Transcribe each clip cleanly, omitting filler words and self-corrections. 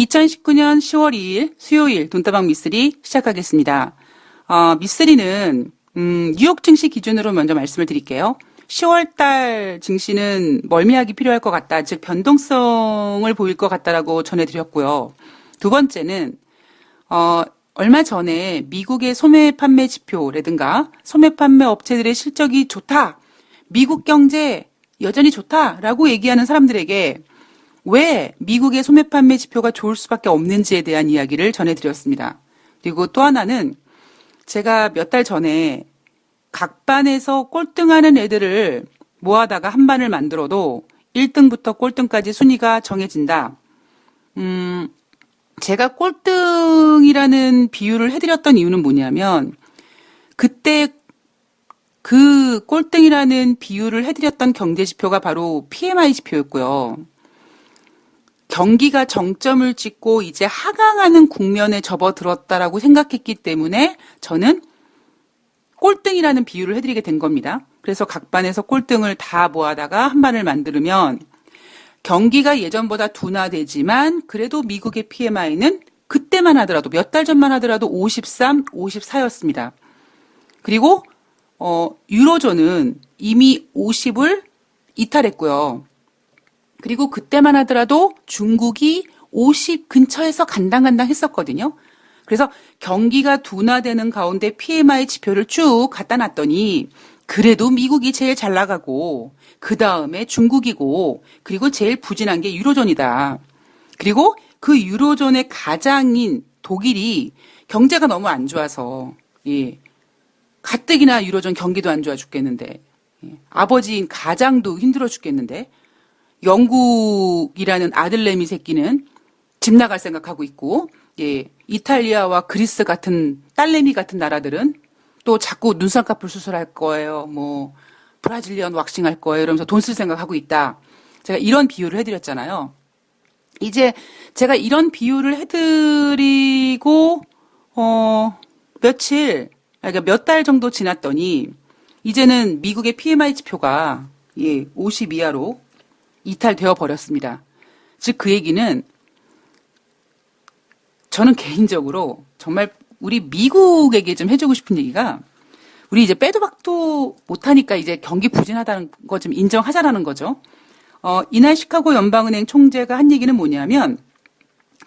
2019년 10월 2일 수요일 돈다방 미쓰리 시작하겠습니다. 미쓰리는 뉴욕 증시 기준으로 먼저 말씀을 드릴게요. 10월 달 증시는 멀미약이 필요할 것 같다, 즉 변동성을 보일 것 같다라고 전해드렸고요. 두 번째는 얼마 전에 미국의 소매 판매 지표라든가 소매 판매 업체들의 실적이 좋다, 미국 경제 여전히 좋다라고 얘기하는 사람들에게 왜 미국의 소매 판매 지표가 좋을 수밖에 없는지에 대한 이야기를 전해드렸습니다. 그리고 또 하나는 제가 몇 달 전에 각 반에서 꼴등하는 애들을 모아다가 한 반을 만들어도 1등부터 꼴등까지 순위가 정해진다. 제가 꼴등이라는 비유를 해드렸던 이유는 뭐냐면, 그때 그 꼴등이라는 비유를 해드렸던 경제 지표가 바로 PMI 지표였고요. 경기가 정점을 찍고 이제 하강하는 국면에 접어들었다라고 생각했기 때문에 저는 꼴등이라는 비유를 해드리게 된 겁니다. 그래서 각 반에서 꼴등을 다 모아다가 한 반을 만들면 경기가 예전보다 둔화되지만 그래도 미국의 PMI는 그때만 하더라도 몇 달 전만 하더라도 53, 54였습니다. 그리고 유로존은 이미 50을 이탈했고요. 그리고 그때만 하더라도 중국이 50 근처에서 간당간당 했었거든요. 그래서 경기가 둔화되는 가운데 PMI 지표를 쭉 갖다 놨더니 그래도 미국이 제일 잘 나가고 그 다음에 중국이고 그리고 제일 부진한 게 유로존이다. 그리고 그 유로존의 가장인 독일이 경제가 너무 안 좋아서, 가뜩이나 유로존 경기도 안 좋아 죽겠는데, 아버지인 가장도 힘들어 죽겠는데, 영국이라는 아들내미 새끼는 집 나갈 생각하고 있고, 이탈리아와 그리스 같은 딸내미 같은 나라들은 또 자꾸 눈쌍꺼풀 수술할 거예요. 뭐 브라질리언 왁싱 할 거예요. 이러면서 돈 쓸 생각하고 있다. 제가 이런 비유를 해드렸잖아요. 이제 제가 이런 비유를 해드리고 그러니까 몇 달 정도 지났더니 이제는 미국의 PMI 지표가 50 이하로 이탈되어 버렸습니다. 즉 그 얘기는 저는 개인적으로 정말 우리 미국에게 좀 해주고 싶은 얘기가, 우리 이제 빼도 박도 못하니까 이제 경기 부진하다는 거 좀 인정하자라는 거죠. 이날 시카고 연방은행 총재가 한 얘기는 뭐냐면,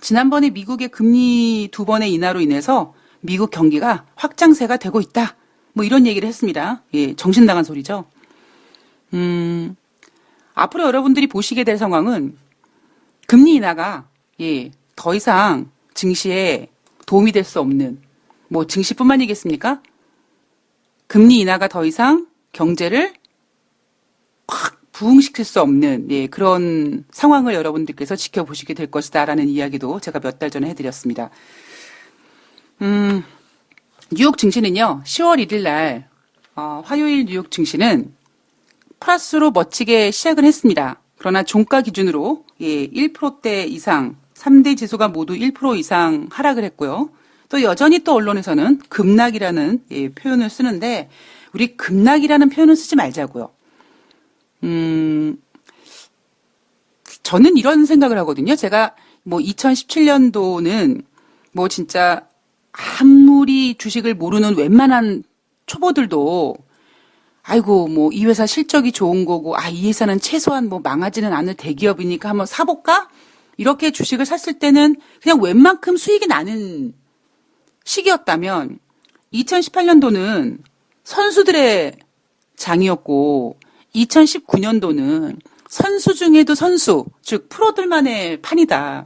지난번에 미국의 금리 2번의 인하로 인해서 미국 경기가 확장세가 되고 있다, 뭐 이런 얘기를 했습니다. 정신 나간 소리죠. 앞으로 여러분들이 보시게 될 상황은 금리 인하가 더 이상 증시에 도움이 될 수 없는, 뭐 증시뿐만이겠습니까? 금리 인하가 더 이상 경제를 확 부흥시킬 수 없는 그런 상황을 여러분들께서 지켜보시게 될 것이다라는 이야기도 제가 몇 달 전에 해드렸습니다. 뉴욕 증시는요, 10월 1일 날 화요일 뉴욕 증시는 플러스로 멋지게 시작을 했습니다. 그러나 종가 기준으로 1%대 이상, 3대 지수가 모두 1% 이상 하락을 했고요. 또 여전히 또 언론에서는 급락이라는 표현을 쓰는데, 우리 급락이라는 표현을 쓰지 말자고요. 저는 이런 생각을 하거든요. 제가 뭐 2017년도는 뭐 진짜 아무리 주식을 모르는 웬만한 초보들도 아이고 뭐 이 회사 실적이 좋은 거고, 이 회사는 최소한 뭐 망하지는 않을 대기업이니까 한번 사볼까? 이렇게 주식을 샀을 때는 그냥 웬만큼 수익이 나는 시기였다면, 2018년도는 선수들의 장이었고 2019년도는 선수 중에도 선수, 즉 프로들만의 판이다.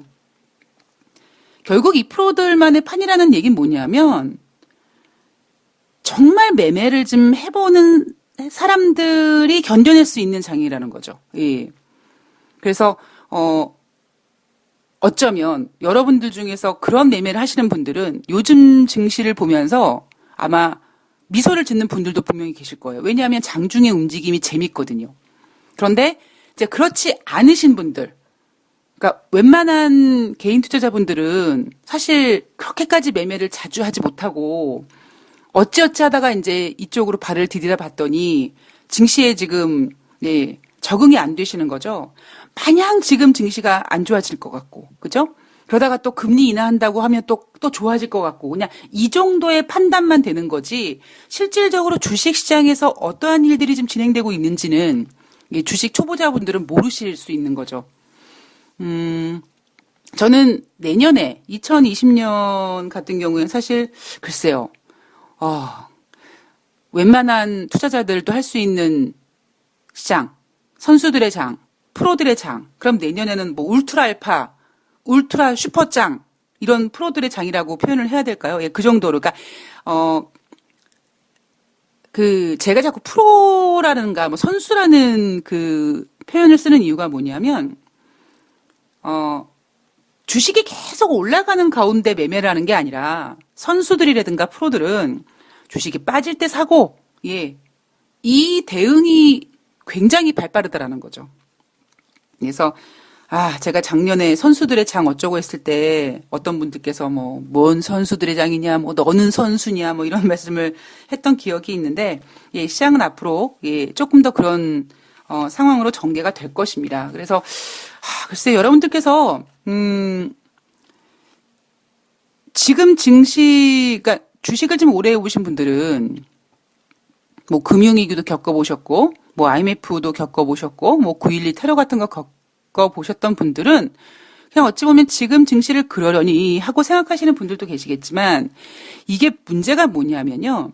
결국 이 프로들만의 판이라는 얘기는 뭐냐면, 정말 매매를 좀 해보는 사람들이 견뎌낼 수 있는 장이라는 거죠. 그래서 어쩌면 여러분들 중에서 그런 매매를 하시는 분들은 요즘 증시를 보면서 아마 미소를 짓는 분들도 분명히 계실 거예요. 왜냐하면 장중의 움직임이 재밌거든요. 그런데 이제 그렇지 않으신 분들, 그러니까 웬만한 개인 투자자분들은 사실 그렇게까지 매매를 자주 하지 못하고 어찌어찌 하다가 이제 이쪽으로 발을 디디다 봤더니 증시에 지금 적응이 안 되시는 거죠. 마냥 지금 증시가 안 좋아질 것 같고, 그죠? 그러다가 또 금리 인하한다고 하면 또 좋아질 것 같고, 그냥 이 정도의 판단만 되는 거지, 실질적으로 주식 시장에서 어떠한 일들이 좀 진행되고 있는지는 주식 초보자분들은 모르실 수 있는 거죠. 저는 내년에 2020년 같은 경우에는 사실 글쎄요. 웬만한 투자자들도 할 수 있는 시장, 선수들의 장, 프로들의 장, 그럼 내년에는 뭐 울트라 알파, 울트라 슈퍼장 이런 프로들의 장이라고 표현을 해야 될까요? 예, 그 정도로. 그러니까 제가 자꾸 프로라는가 뭐 선수라는 그 표현을 쓰는 이유가 뭐냐면 주식이 계속 올라가는 가운데 매매를 하는 게 아니라 선수들이라든가 프로들은 주식이 빠질 때 사고, 예, 이 대응이 굉장히 발빠르다라는 거죠. 그래서 제가 작년에 선수들의 장 어쩌고 했을 때 어떤 분들께서 뭔 선수들의 장이냐, 너는 선수냐, 이런 말씀을 했던 기억이 있는데, 예, 시장은 앞으로, 예, 조금 더 그런, 상황으로 전개가 될 것입니다. 그래서, 글쎄, 여러분들께서, 지금 그러니까 주식을 좀 오래 해보신 분들은, 금융위기도 겪어보셨고, IMF도 겪어보셨고, 9.12 테러 같은 거 겪어보셨던 분들은 그냥 어찌 보면 지금 증시를 그러려니 하고 생각하시는 분들도 계시겠지만 이게 문제가 뭐냐면요.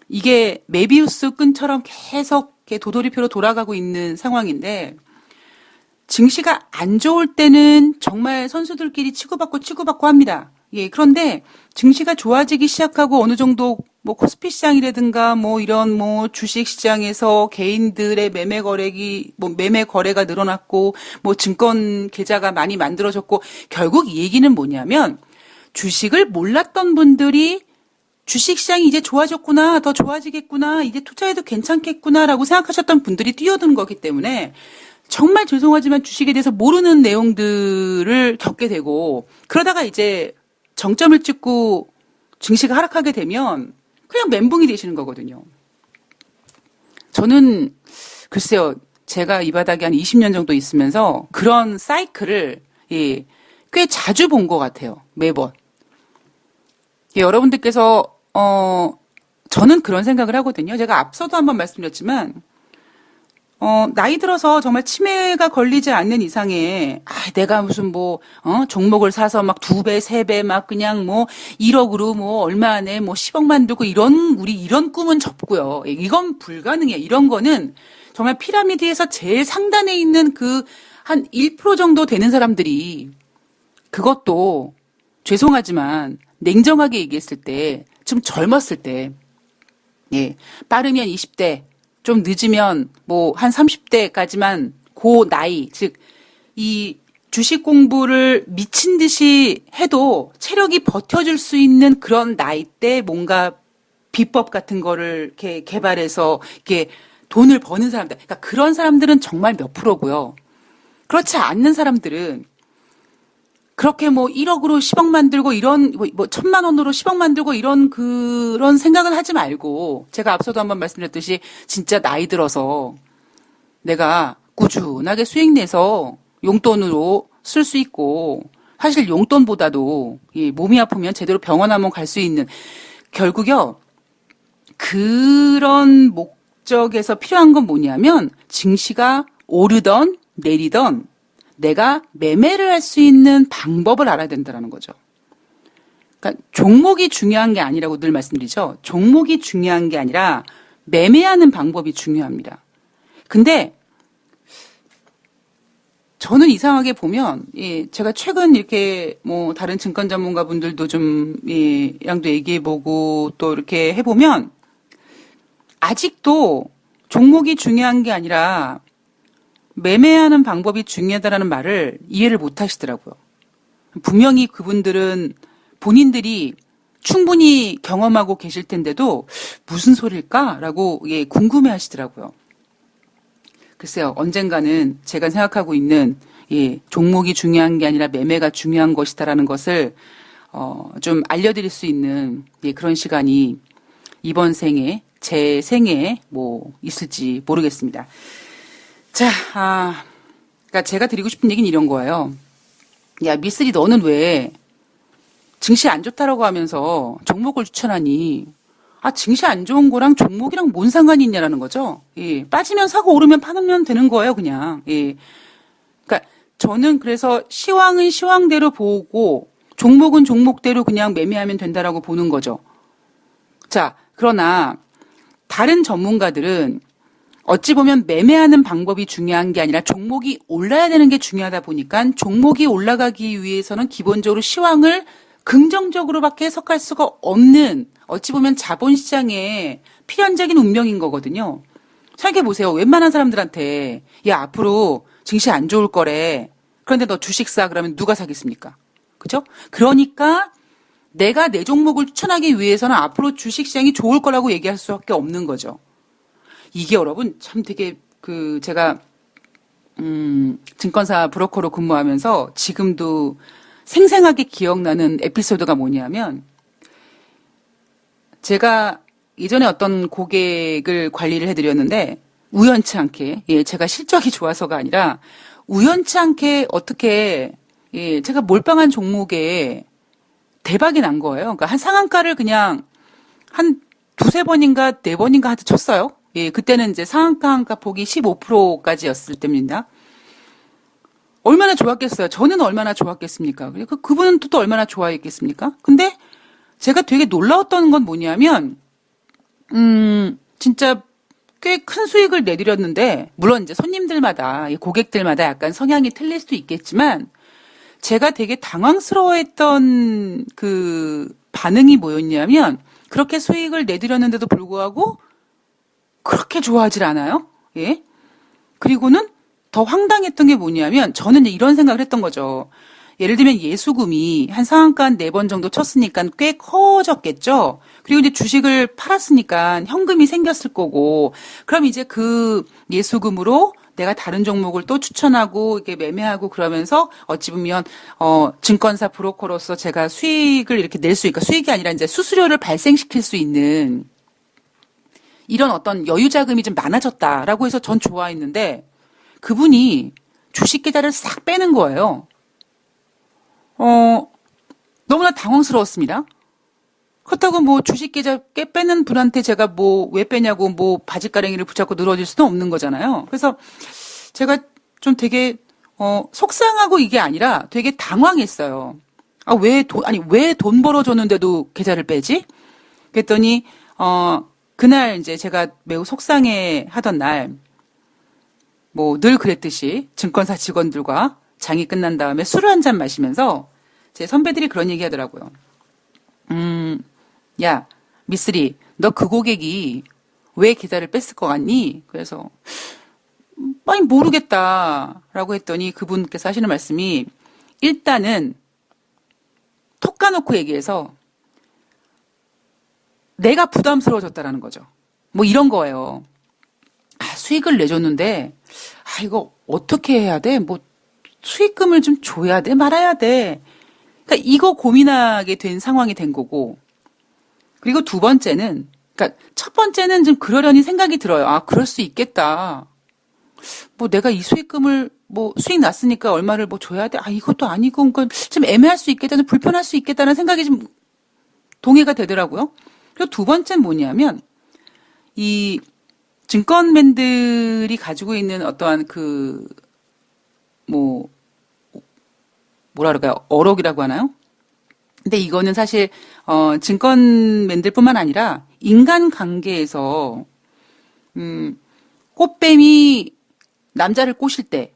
이게 메비우스 끈처럼 계속 도돌이표로 돌아가고 있는 상황인데 증시가 안 좋을 때는 정말 선수들끼리 치고받고 합니다. 예, 그런데 증시가 좋아지기 시작하고 어느 정도 코스피 시장이라든가 이런 주식 시장에서 개인들의 매매 거래가 늘어났고 증권 계좌가 많이 만들어졌고 결국 이 얘기는 뭐냐면 주식을 몰랐던 분들이 주식 시장이 이제 좋아졌구나, 더 좋아지겠구나, 이제 투자해도 괜찮겠구나라고 생각하셨던 분들이 뛰어든 거기 때문에 정말 죄송하지만 주식에 대해서 모르는 내용들을 겪게 되고 그러다가 이제 정점을 찍고 증시가 하락하게 되면 그냥 멘붕이 되시는 거거든요. 저는 글쎄요. 제가 이 바닥에 한 20년 정도 있으면서 그런 사이클을 꽤 자주 본 것 같아요. 매번. 여러분들께서 저는 그런 생각을 하거든요. 제가 앞서도 한번 말씀드렸지만 나이 들어서 정말 치매가 걸리지 않는 이상에, 내가 무슨 종목을 사서 막 2배, 3배 막 그냥 1억으로 얼마 안에 10억 만들고 우리 이런 꿈은 접고요. 이건 불가능해요. 이런 거는 정말 피라미드에서 제일 상단에 있는 한 1% 정도 되는 사람들이 그것도 죄송하지만 냉정하게 얘기했을 때 좀 젊었을 때, 예, 빠르면 20대, 좀 늦으면 한 30대까지만 그 나이, 즉 이 주식 공부를 미친 듯이 해도 체력이 버텨줄 수 있는 그런 나이 때 뭔가 비법 같은 거를 이렇게 개발해서 이렇게 돈을 버는 사람들, 그러니까 그런 사람들은 정말 몇 프로고요. 그렇지 않는 사람들은 그렇게 1억으로 10억 만들고 이런 1,000만 원으로 10억 만들고 이런 그런 생각은 하지 말고 제가 앞서도 한번 말씀드렸듯이 진짜 나이 들어서 내가 꾸준하게 수익 내서 용돈으로 쓸 수 있고 사실 용돈보다도 몸이 아프면 제대로 병원 한번 갈 수 있는 결국요. 그런 목적에서 필요한 건 뭐냐면 증시가 오르던 내리던 내가 매매를 할 수 있는 방법을 알아야 된다는 거죠. 그러니까 종목이 중요한 게 아니라고 늘 말씀드리죠. 종목이 중요한 게 아니라 매매하는 방법이 중요합니다. 근데 저는 이상하게 보면 제가 최근 이렇게 다른 증권 전문가 분들도 좀 양도 얘기해보고 또 이렇게 해보면 아직도 종목이 중요한 게 아니라 매매하는 방법이 중요하다는 말을 이해를 못 하시더라고요. 분명히 그분들은 본인들이 충분히 경험하고 계실 텐데도 무슨 소릴까라고 궁금해 하시더라고요. 글쎄요, 언젠가는 제가 생각하고 있는 종목이 중요한 게 아니라 매매가 중요한 것이다라는 것을 좀 알려드릴 수 있는 그런 시간이 이번 생에 제 생에 있을지 모르겠습니다. 자, 그러니까 제가 드리고 싶은 얘기는 이런 거예요. 야, 미쓰리 너는 왜 증시 안 좋다라고 하면서 종목을 추천하니? 아, 증시 안 좋은 거랑 종목이랑 뭔 상관이 있냐라는 거죠. 예, 빠지면 사고 오르면 파면 되는 거예요, 그냥. 예. 그러니까 저는 그래서 시황은 시황대로 보고 종목은 종목대로 그냥 매매하면 된다라고 보는 거죠. 자, 그러나 다른 전문가들은 어찌 보면 매매하는 방법이 중요한 게 아니라 종목이 올라야 되는 게 중요하다 보니까 종목이 올라가기 위해서는 기본적으로 시황을 긍정적으로밖에 해석할 수가 없는 어찌 보면 자본시장의 필연적인 운명인 거거든요. 생각해 보세요. 웬만한 사람들한테 야 앞으로 증시 안 좋을 거래. 그런데 너 주식 사 그러면 누가 사겠습니까? 그죠? 그러니까 내가 내 종목을 추천하기 위해서는 앞으로 주식시장이 좋을 거라고 얘기할 수밖에 없는 거죠. 이게 여러분 참 되게 제가 증권사 브로커로 근무하면서 지금도 생생하게 기억나는 에피소드가 뭐냐면 제가 예전에 어떤 고객을 관리를 해드렸는데 우연치 않게 제가 실적이 좋아서가 아니라 우연치 않게 어떻게 제가 몰빵한 종목에 대박이 난 거예요. 그러니까 한 상한가를 그냥 한 두세 번인가 네 번인가 하여튼 쳤어요. 그때는 이제 상한가 폭이 15%까지였을 때입니다. 얼마나 좋았겠어요. 저는 얼마나 좋았겠습니까? 그분은 또 얼마나 좋아했겠습니까? 근데 제가 되게 놀라웠던 건 뭐냐면, 진짜 꽤 큰 수익을 내드렸는데, 물론 이제 손님들마다, 고객들마다 약간 성향이 틀릴 수도 있겠지만, 제가 되게 당황스러워했던 반응이 뭐였냐면, 그렇게 수익을 내드렸는데도 불구하고, 그렇게 좋아하질 않아요? 예? 그리고는 더 황당했던 게 뭐냐면, 저는 이제 이런 생각을 했던 거죠. 예를 들면 예수금이 한 상한가 한 4번 정도 쳤으니까 꽤 커졌겠죠? 그리고 이제 주식을 팔았으니까 현금이 생겼을 거고, 그럼 이제 그 예수금으로 내가 다른 종목을 또 추천하고, 이렇게 매매하고 그러면서 어찌 보면, 증권사 브로커로서 제가 수익을 이렇게 낼 수 있고, 수익이 아니라 이제 수수료를 발생시킬 수 있는 이런 어떤 여유 자금이 좀 많아졌다라고 해서 전 좋아했는데, 그분이 주식 계좌를 싹 빼는 거예요. 너무나 당황스러웠습니다. 그렇다고 뭐 주식 계좌 빼는 분한테 제가 뭐 왜 빼냐고 뭐 바지가랭이를 붙잡고 늘어질 수는 없는 거잖아요. 그래서 제가 좀 되게 속상하고 이게 아니라 되게 당황했어요. 아, 왜 돈 벌어줬는데도 계좌를 빼지? 그랬더니 그날 이제 제가 매우 속상해 하던 날 뭐 늘 그랬듯이 증권사 직원들과 장이 끝난 다음에 술을 한 잔 마시면서 제 선배들이 그런 얘기 하더라고요. 야, 미쓰리, 너 그 고객이 왜 계좌를 뺐을 것 같니? 그래서, 아니, 모르겠다라고 했더니 그분께서 하시는 말씀이 일단은 톡 까놓고 얘기해서 내가 부담스러워졌다라는 거죠. 뭐 이런 거예요. 아, 수익을 내줬는데, 아, 이거 어떻게 해야 돼? 뭐 수익금을 좀 줘야 돼? 말아야 돼? 그러니까 이거 고민하게 된 상황이 된 거고. 그리고 두 번째는, 그러니까 첫 번째는 좀 그러려니 생각이 들어요. 아, 그럴 수 있겠다. 뭐 내가 이 수익금을 뭐 수익 났으니까 얼마를 뭐 줘야 돼? 아, 이것도 아니고, 그러니까 좀 애매할 수 있겠다, 좀 불편할 수 있겠다는 생각이 좀 동의가 되더라고요. 그리고 두 번째는 뭐냐면, 이 증권맨들이 가지고 있는 어떠한 뭐라 그럴까요? 어록이라고 하나요? 근데 이거는 사실 증권맨들뿐만 아니라 인간 관계에서 꽃뱀이 남자를 꼬실 때,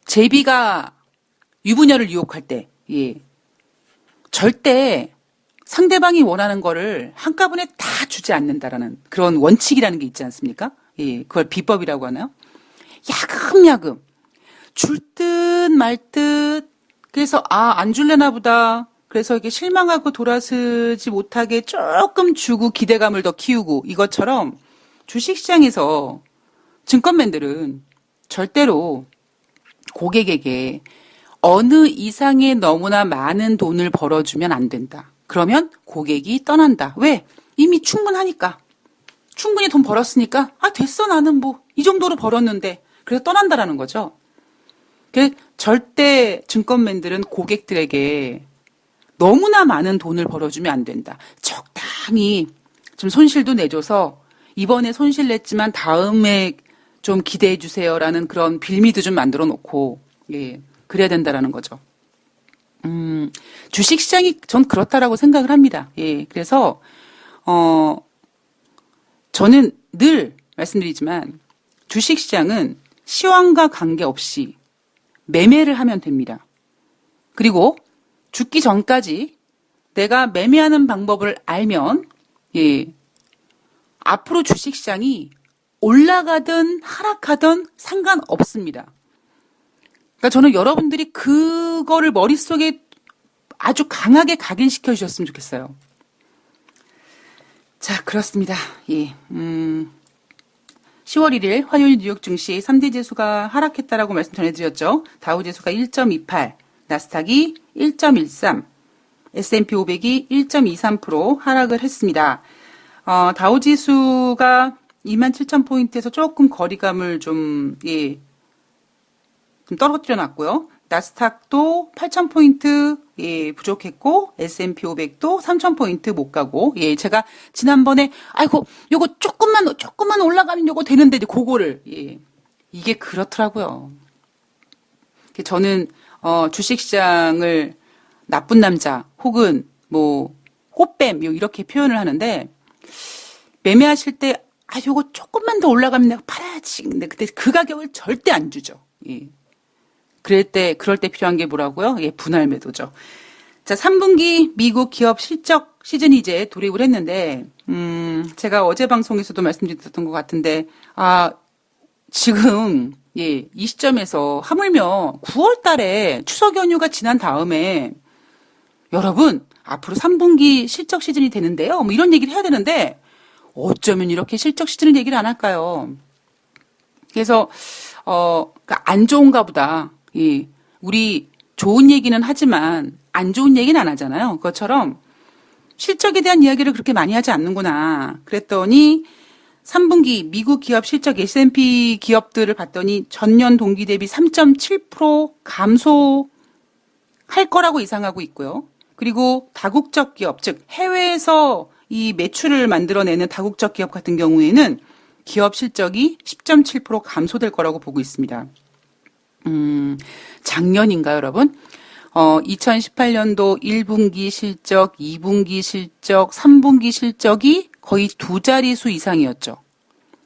제비가 유부녀를 유혹할 때, 절대 상대방이 원하는 거를 한꺼번에 다 주지 않는다라는 그런 원칙이라는 게 있지 않습니까? 그걸 비법이라고 하나요? 야금야금 줄 듯 말 듯. 그래서 안 줄래나 보다. 그래서 이게 실망하고 돌아서지 못하게 조금 주고 기대감을 더 키우고, 이것처럼 주식시장에서 증권맨들은 절대로 고객에게 어느 이상의 너무나 많은 돈을 벌어주면 안 된다. 그러면 고객이 떠난다. 왜? 이미 충분하니까. 충분히 돈 벌었으니까 됐어, 나는 뭐 이 정도로 벌었는데. 그래서 떠난다라는 거죠. 절대 증권맨들은 고객들에게 너무나 많은 돈을 벌어주면 안 된다. 적당히 좀 손실도 내줘서 이번에 손실 냈지만 다음에 좀 기대해 주세요라는 그런 빌미도 좀 만들어 놓고, 예, 그래야 된다라는 거죠. 주식시장이 전 그렇다라고 생각을 합니다. 예, 그래서, 저는 늘 말씀드리지만 주식시장은 시황과 관계없이 매매를 하면 됩니다. 그리고 죽기 전까지 내가 매매하는 방법을 알면, 예, 앞으로 주식시장이 올라가든 하락하든 상관없습니다. 그러니까 저는 여러분들이 그거를 머릿속에 아주 강하게 각인시켜 주셨으면 좋겠어요. 자, 그렇습니다. 예, 10월 1일 화요일 뉴욕 증시 3대 지수가 하락했다라고 말씀 전해드렸죠. 다우 지수가 1.28, 나스닥이 1.13, S&P 500이 1.23% 하락을 했습니다. 다우 지수가 27,000포인트에서 조금 거리감을 좀 떨어뜨려 놨고요. 나스닥도 8,000포인트, 예, 부족했고, S&P 500도 3,000포인트 못 가고, 예, 제가 지난번에, 아이고, 요거 조금만 올라가면 요거 되는데, 그거를, 예, 이게 그렇더라고요. 저는, 주식시장을 나쁜 남자, 혹은 뭐, 꽃뱀, 이렇게 표현을 하는데, 매매하실 때, 요거 조금만 더 올라가면 내가 팔아야지. 근데 그때 그 가격을 절대 안 주죠. 예. 그럴 때 필요한 게 뭐라고요? 예, 분할 매도죠. 자, 3분기 미국 기업 실적 시즌이 이제 돌입을 했는데, 제가 어제 방송에서도 말씀드렸던 것 같은데, 지금, 예, 이 시점에서 하물며 9월 달에 추석 연휴가 지난 다음에, 여러분, 앞으로 3분기 실적 시즌이 되는데요. 뭐 이런 얘기를 해야 되는데, 어쩌면 이렇게 실적 시즌을 얘기를 안 할까요? 그래서, 그러니까 안 좋은가 보다. 예, 우리 좋은 얘기는 하지만 안 좋은 얘기는 안 하잖아요. 그것처럼 실적에 대한 이야기를 그렇게 많이 하지 않는구나. 그랬더니 3분기 미국 기업 실적 S&P 기업들을 봤더니 전년 동기 대비 3.7% 감소할 거라고 예상하고 있고요. 그리고 다국적 기업, 즉 해외에서 이 매출을 만들어내는 다국적 기업 같은 경우에는 기업 실적이 10.7% 감소될 거라고 보고 있습니다. 작년인가요, 여러분? 2018년도 1분기 실적, 2분기 실적, 3분기 실적이 거의 두 자릿수 이상이었죠.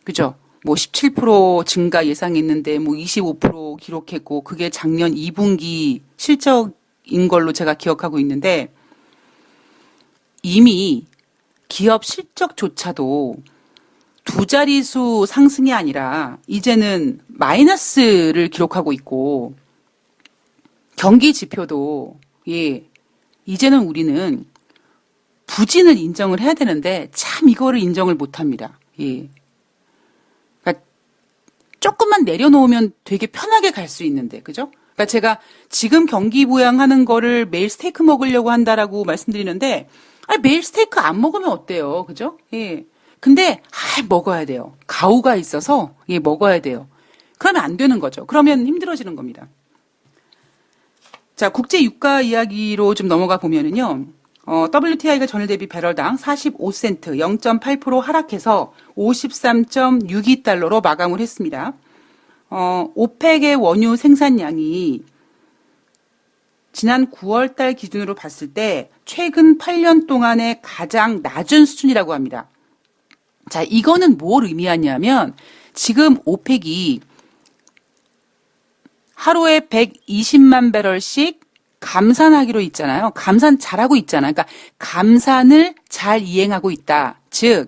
그죠? 뭐 17% 증가 예상했는데 뭐 25% 기록했고 그게 작년 2분기 실적인 걸로 제가 기억하고 있는데 이미 기업 실적조차도 두 자릿수 상승이 아니라 이제는 마이너스를 기록하고 있고 경기 지표도 예, 이제는 우리는 부진을 인정을 해야 되는데 참 이거를 인정을 못 합니다. 예. 그러니까 조금만 내려놓으면 되게 편하게 갈 수 있는데 그죠? 그러니까 제가 지금 경기 부양하는 거를 매일 스테이크 먹으려고 한다라고 말씀드리는데 매일 스테이크 안 먹으면 어때요? 그죠? 예. 근데 먹어야 돼요. 가오가 있어서 예, 먹어야 돼요. 그러면 안 되는 거죠. 그러면 힘들어지는 겁니다. 자, 국제 유가 이야기로 좀 넘어가 보면은요. WTI가 전일 대비 배럴당 45센트 0.8% 하락해서 53.62달러로 마감을 했습니다. 오펙의 원유 생산량이 지난 9월 달 기준으로 봤을 때 최근 8년 동안의 가장 낮은 수준이라고 합니다. 자, 이거는 뭘 의미하냐면 지금 오펙이 하루에 120만 배럴씩 감산하기로 있잖아요. 감산 잘하고 있잖아요. 그러니까 감산을 잘 이행하고 있다. 즉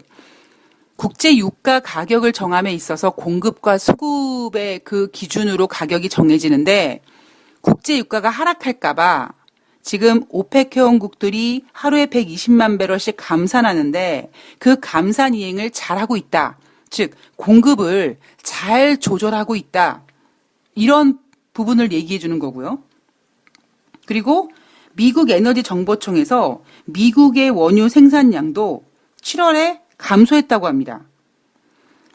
국제 유가 가격을 정함에 있어서 공급과 수급의 그 기준으로 가격이 정해지는데 국제 유가가 하락할까 봐 지금 오펙 회원국들이 하루에 120만 배럴씩 감산하는데 그 감산 이행을 잘하고 있다. 즉 공급을 잘 조절하고 있다. 이런 부분을 얘기해 주는 거고요. 그리고 미국 에너지 정보청에서 미국의 원유 생산량도 7월에 감소했다고 합니다.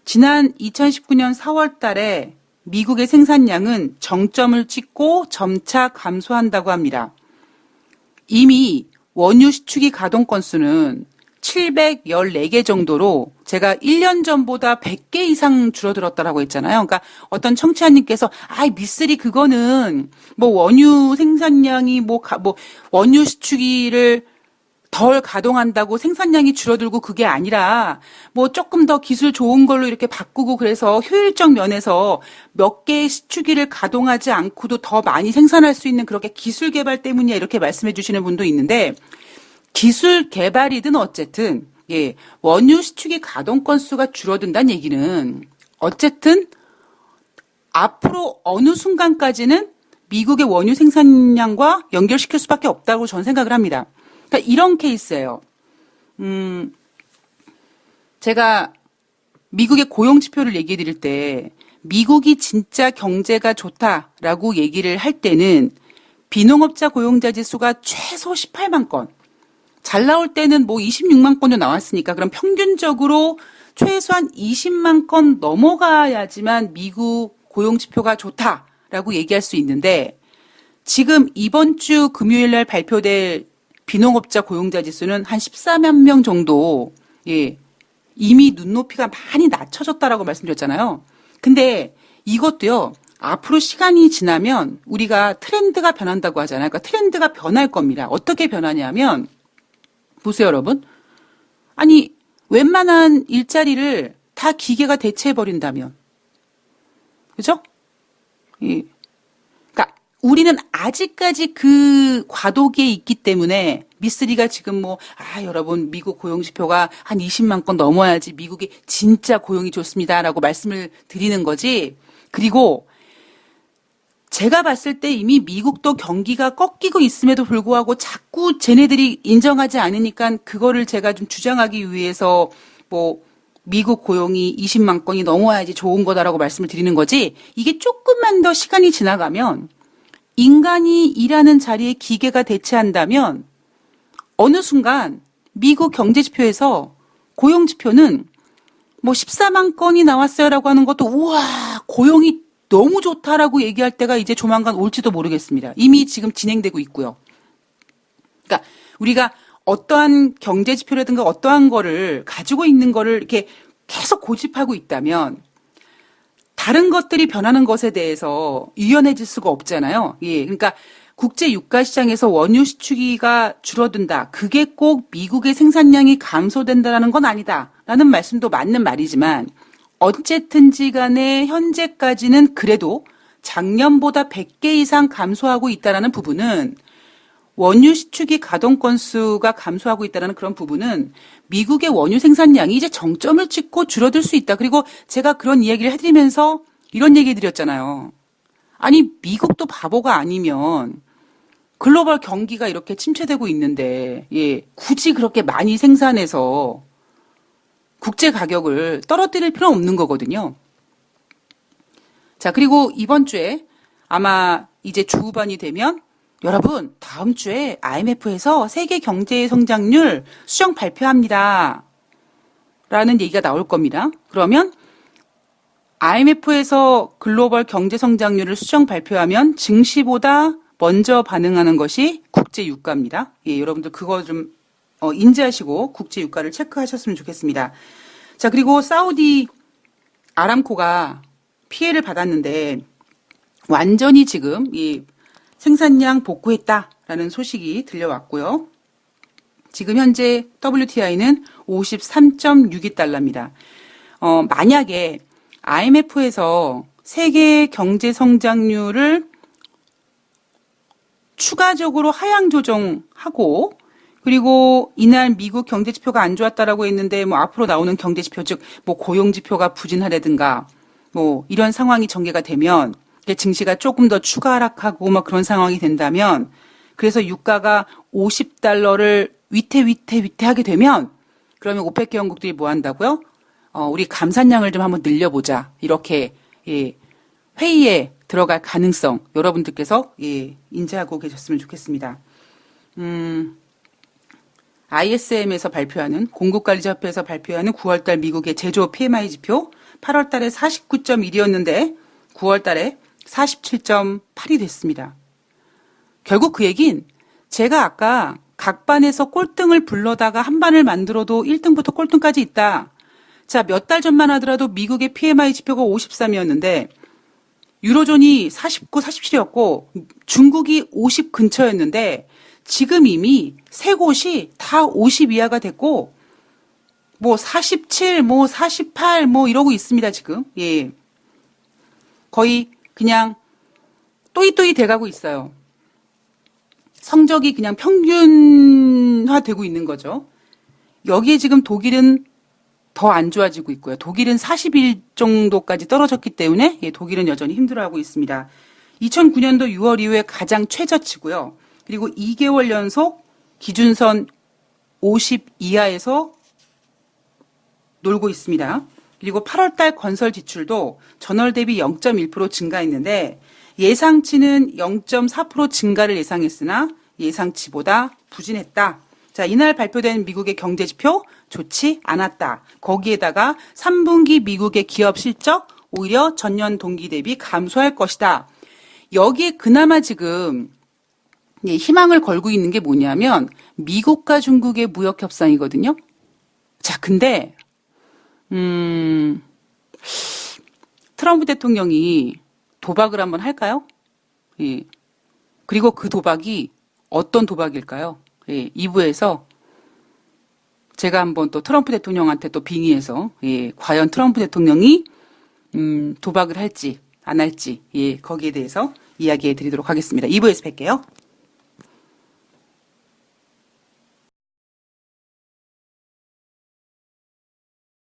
지난 2019년 4월 달에 미국의 생산량은 정점을 찍고 점차 감소한다고 합니다. 이미 원유 시추기 가동 건수는 714개 정도로 제가 1년 전보다 100개 이상 줄어들었다라고 했잖아요. 그러니까 어떤 청취자님께서 미쓰리 그거는 뭐 원유 생산량이 뭐 원유 시추기를 덜 가동한다고 생산량이 줄어들고 그게 아니라 뭐 조금 더 기술 좋은 걸로 이렇게 바꾸고 그래서 효율적 면에서 몇 개의 시추기를 가동하지 않고도 더 많이 생산할 수 있는 그렇게 기술 개발 때문이야 이렇게 말씀해 주시는 분도 있는데 기술 개발이든 어쨌든 원유 시추기 가동 건수가 줄어든다는 얘기는 어쨌든 앞으로 어느 순간까지는 미국의 원유 생산량과 연결시킬 수밖에 없다고 저는 생각을 합니다. 그러니까 이런 케이스예요. 제가 미국의 고용 지표를 얘기해 드릴 때 미국이 진짜 경제가 좋다라고 얘기를 할 때는 비농업자 고용자 지수가 최소 18만 건. 잘 나올 때는 뭐 26만 건도 나왔으니까 그럼 평균적으로 최소한 20만 건 넘어가야지만 미국 고용 지표가 좋다라고 얘기할 수 있는데 지금 이번 주 금요일 날 발표될 비농업자 고용자 지수는 한 14만 명 정도 이미 눈높이가 많이 낮춰졌다라고 말씀드렸잖아요. 근데 이것도요. 앞으로 시간이 지나면 우리가 트렌드가 변한다고 하잖아요. 그러니까 트렌드가 변할 겁니다. 어떻게 변하냐면 보세요, 여러분. 아니, 웬만한 일자리를 다 기계가 대체해버린다면. 그죠? 그러니까 우리는 아직까지 그 과도기에 있기 때문에 미쓰리가 지금 여러분, 미국 고용지표가 한 20만 건 넘어야지 미국이 진짜 고용이 좋습니다라고 말씀을 드리는 거지. 그리고 제가 봤을 때 이미 미국도 경기가 꺾이고 있음에도 불구하고 자꾸 쟤네들이 인정하지 않으니까 그거를 제가 좀 주장하기 위해서 미국 고용이 20만 건이 넘어야지 좋은 거다라고 말씀을 드리는 거지. 이게 조금만 더 시간이 지나가면 인간이 일하는 자리에 기계가 대체한다면 어느 순간 미국 경제지표에서 고용지표는 14만 건이 나왔어요라고 하는 것도 우와 고용이 너무 좋다라고 얘기할 때가 이제 조만간 올지도 모르겠습니다. 이미 지금 진행되고 있고요. 그러니까 우리가 어떠한 경제 지표라든가 어떠한 거를 가지고 있는 거를 이렇게 계속 고집하고 있다면 다른 것들이 변하는 것에 대해서 유연해질 수가 없잖아요. 그러니까 국제 유가 시장에서 원유 시추기가 줄어든다. 그게 꼭 미국의 생산량이 감소된다라는 건 아니다라는 말씀도 맞는 말이지만 어쨌든지 간에 현재까지는 그래도 작년보다 100개 이상 감소하고 있다는 부분은 원유 시추기 가동 건수가 감소하고 있다는 그런 부분은 미국의 원유 생산량이 이제 정점을 찍고 줄어들 수 있다. 그리고 제가 그런 이야기를 해드리면서 이런 얘기 드렸잖아요. 아니 미국도 바보가 아니면 글로벌 경기가 이렇게 침체되고 있는데 굳이 그렇게 많이 생산해서 국제 가격을 떨어뜨릴 필요는 없는 거거든요. 자, 그리고 이번 주에 아마 이제 주 후반이 되면 여러분 다음 주에 IMF에서 세계 경제 성장률 수정 발표합니다. 라는 얘기가 나올 겁니다. 그러면 IMF에서 글로벌 경제 성장률을 수정 발표하면 증시보다 먼저 반응하는 것이 국제 유가입니다. 여러분들 그거 좀 인지하시고 국제 유가를 체크하셨으면 좋겠습니다. 자, 그리고 사우디 아람코가 피해를 받았는데 완전히 지금 이 생산량 복구했다라는 소식이 들려왔고요. 지금 현재 WTI는 53.62달러입니다. 만약에 IMF에서 세계 경제 성장률을 추가적으로 하향 조정하고 그리고 이날 미국 경제 지표가 안 좋았다라고 했는데 앞으로 나오는 경제 지표 즉 고용 지표가 부진하다든가 이런 상황이 전개가 되면 증시가 조금 더 추가 하락하고 그런 상황이 된다면 그래서 유가가 50달러를 위태하게 되면 그러면 오펙 회원국들이 뭐 한다고요? 우리 감산량을 좀 한번 늘려보자. 이렇게 회의에 들어갈 가능성 여러분들께서 인지하고 계셨으면 좋겠습니다. ISM에서 발표하는 공급관리자협회에서 발표하는 9월달 미국의 제조업 PMI 지표 8월달에 49.1이었는데 9월 달에 47.8이 됐습니다. 결국 그 얘긴 제가 아까 각 반에서 꼴등을 불러다가 한 반을 만들어도 1등부터 꼴등까지 있다. 자, 몇 달 전만 하더라도 미국의 PMI 지표가 53이었는데 유로존이 49, 47이었고 중국이 50 근처였는데 지금 이미 세 곳이 다 50 이하가 됐고 뭐 47, 뭐 48, 뭐 이러고 있습니다, 지금. 예. 거의 그냥 또이또이 돼가고 있어요. 성적이 그냥 평균화되고 있는 거죠. 여기에 지금 독일은 더 안 좋아지고 있고요. 독일은 41 정도까지 떨어졌기 때문에 예, 독일은 여전히 힘들어하고 있습니다. 2009년도 6월 이후에 가장 최저치고요. 그리고 2개월 연속 기준선 50 이하에서 놀고 있습니다. 그리고 8월달 건설 지출도 전월 대비 0.1% 증가했는데 예상치는 0.4% 증가를 예상했으나 예상치보다 부진했다. 자, 이날 발표된 미국의 경제지표 좋지 않았다. 거기에다가 3분기 미국의 기업 실적 오히려 전년 동기 대비 감소할 것이다. 여기에 그나마 지금 희망을 걸고 있는 게 뭐냐면 미국과 중국의 무역 협상이거든요. 자, 근데 트럼프 대통령이 도박을 한번 할까요? 예. 그리고 그 도박이 어떤 도박일까요? 예, 2부에서 제가 한번 또 트럼프 대통령한테 또 빙의해서 예, 과연 트럼프 대통령이 도박을 할지 안 할지 예, 거기에 대해서 이야기해 드리도록 하겠습니다. 2부에서 뵐게요.